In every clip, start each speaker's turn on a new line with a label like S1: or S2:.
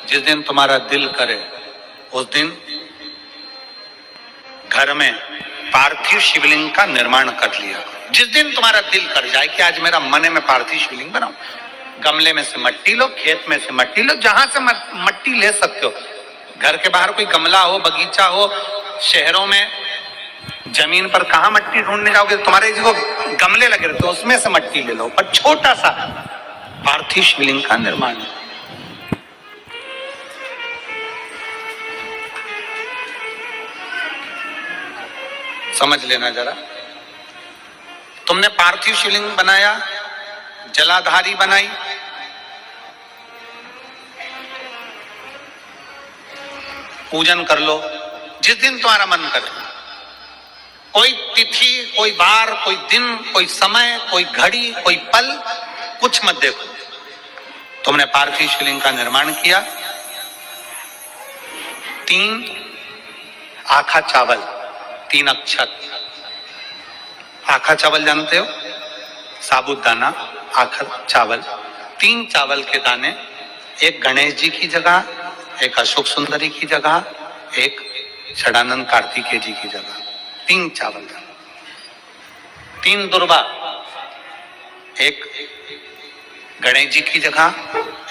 S1: जिस दिन तुम्हारा दिल करे उस दिन घर में पार्थिव शिवलिंग का निर्माण कर लिया। जिस दिन तुम्हारा दिल कर जाए कि आज मेरा मन है मैं पार्थिव शिवलिंग बनाऊं, गमले में से मट्टी लो, खेत में से मट्टी लो, जहां से मट्टी ले सकते हो। घर के बाहर कोई गमला हो, बगीचा हो, शहरों में जमीन पर कहां मट्टी ढूंढने जाओगे, तुम्हारे जो गमले लगे रहते हो उसमें से मट्टी ले लो, पर छोटा सा पार्थिव शिवलिंग का निर्माण। समझ लेना जरा, तुमने पार्थिव शिवलिंग बनाया, जलाधारी बनाई, पूजन कर लो जिस दिन तुम्हारा मन करे। कोई तिथि, कोई बार, कोई दिन, कोई समय, कोई घड़ी, कोई पल कुछ मत देखो। तुमने पार्थिव शिवलिंग का निर्माण किया, 3 आखा चावल, 3 अक्षत। आखा चावल जानते हो, साबुदाना, आखा चावल, 3 चावल के दाने, एक गणेश जी की जगह, एक अशोक सुंदरी की जगह, एक षडानंद कार्तिकेय जी की जगह, 3 चावल, 3 दुर्वा, एक गणेश जी की जगह,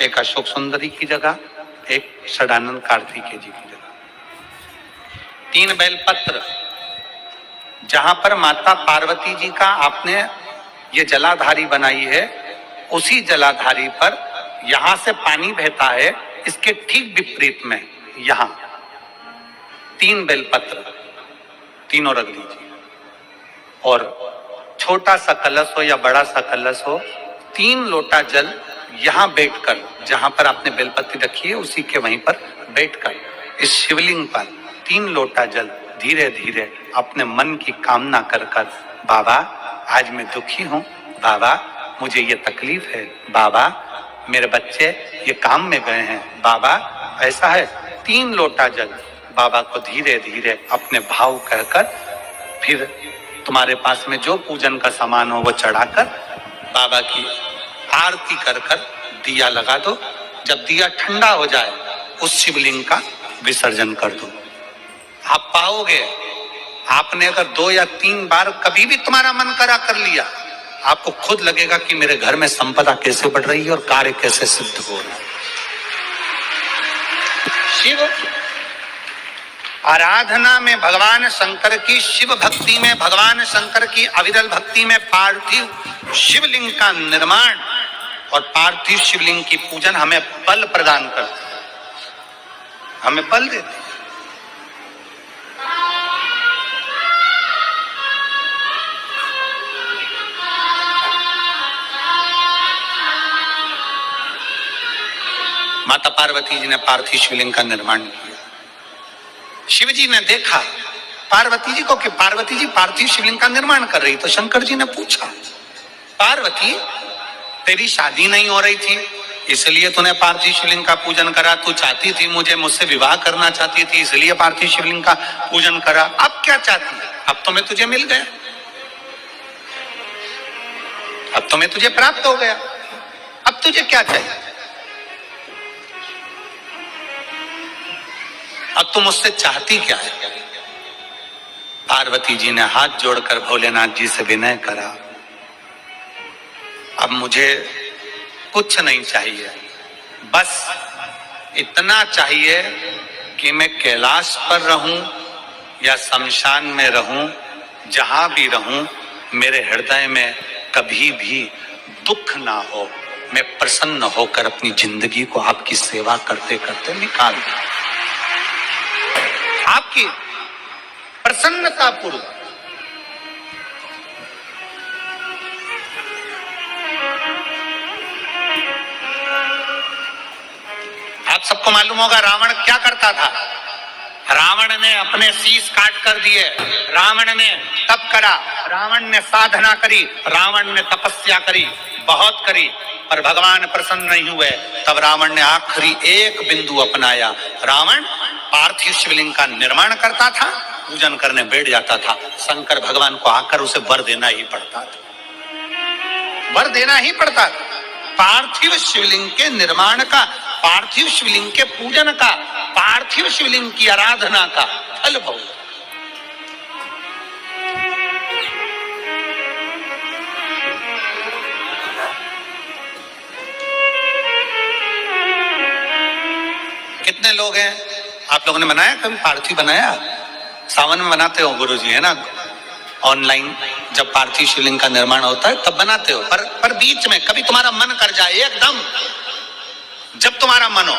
S1: एक अशोक सुंदरी की जगह, एक षडानंद कार्तिकेय जी की जगह, 3 बेलपत्र। जहां पर माता पार्वती जी का आपने ये जलाधारी बनाई है, उसी जलाधारी पर यहां से पानी बहता है, इसके ठीक विपरीत में यहां 3 बेलपत्र, तीनों रख लीजिए। और छोटा सा कलश हो या बड़ा सा कलश हो, 3 लोटा जल यहां बैठकर, जहां पर आपने बेलपत्ती रखी है उसी के वहीं पर बैठकर इस शिवलिंग पर 3 लोटा जल धीरे धीरे अपने मन की कामना कर कर, बाबा आज मैं दुखी हूं, बाबा मुझे ये तकलीफ है, बाबा मेरे बच्चे ये काम में गए हैं, बाबा ऐसा है, 3 लोटा जल बाबा को धीरे धीरे अपने भाव कहकर, फिर तुम्हारे पास में जो पूजन का सामान हो वो चढ़ाकर बाबा की आरती कर कर दिया लगा दो। जब दिया ठंडा हो जाए उस शिवलिंग का विसर्जन कर दो। आप पाओगे, आपने अगर 2 या 3 बार कभी भी तुम्हारा मन करा कर लिया, आपको खुद लगेगा कि मेरे घर में संपदा कैसे बढ़ रही है और कार्य कैसे सिद्ध हो रहा है। शिव आराधना में भगवान शंकर की, शिव भक्ति में भगवान शंकर की अविरल भक्ति में पार्थिव शिवलिंग का निर्माण और पार्थिव शिवलिंग की पूजन हमें बल प्रदान करती है, हमें बल देती है। माता पार्वती जी ने पार्थिव शिवलिंग का निर्माण किया। शिव जी ने देखा पार्वती जी को कि पार्वती जी पार्थिव शिवलिंग का निर्माण कर रही, तो शंकर जी ने पूछा, पार्वती तेरी शादी नहीं हो रही थी इसलिए तूने पार्थिव शिवलिंग का पूजन करा, तू चाहती थी मुझसे विवाह करना चाहती थी इसलिए पार्थिव शिवलिंग का पूजन करा, अब क्या चाहती है? अब तो मैं तुझे मिल गया, अब तो मैं तुझे प्राप्त हो गया, अब तुझे क्या चाहिए? अब तुम मुझसे चाहती क्या है? पार्वती जी ने हाथ जोड़कर भोलेनाथ जी से विनय करा, अब मुझे कुछ नहीं चाहिए, बस इतना चाहिए कि मैं कैलाश पर रहूं या शमशान में रहूं, जहां भी रहूं मेरे हृदय में कभी भी दुख ना हो, मैं प्रसन्न होकर अपनी जिंदगी को आपकी सेवा करते करते निकाल दूं। आपकी प्रसन्नता पूर्वक। आप सबको मालूम होगा रावण क्या करता था। रावण ने अपने शीश काट कर दिए, रावण ने तप करा, रावण ने साधना करी, रावण ने तपस्या करी, बहुत करी, पर भगवान प्रसन्न नहीं हुए। तब रावण ने आखिरी एक बिंदु अपनाया। रावण पार्थिव शिवलिंग का निर्माण करता था, पूजन करने बैठ जाता था। शंकर भगवान को आकर उसे वर देना ही पड़ता था, वर देना ही पड़ता था। पार्थिव शिवलिंग के निर्माण का पार्थिव शिवलिंग के पूजन का, पार्थिव शिवलिंग की आराधना का फल भोग। कितने लोग हैं आप लोगों ने बनाया, कभी पार्थिव बनाया? सावन में बनाते हो गुरुजी, है ना? ऑनलाइन जब पार्थिव शिवलिंग का निर्माण होता है तब बनाते हो, पर बीच में कभी तुम्हारा मन कर जाए, एकदम जब तुम्हारा मन हो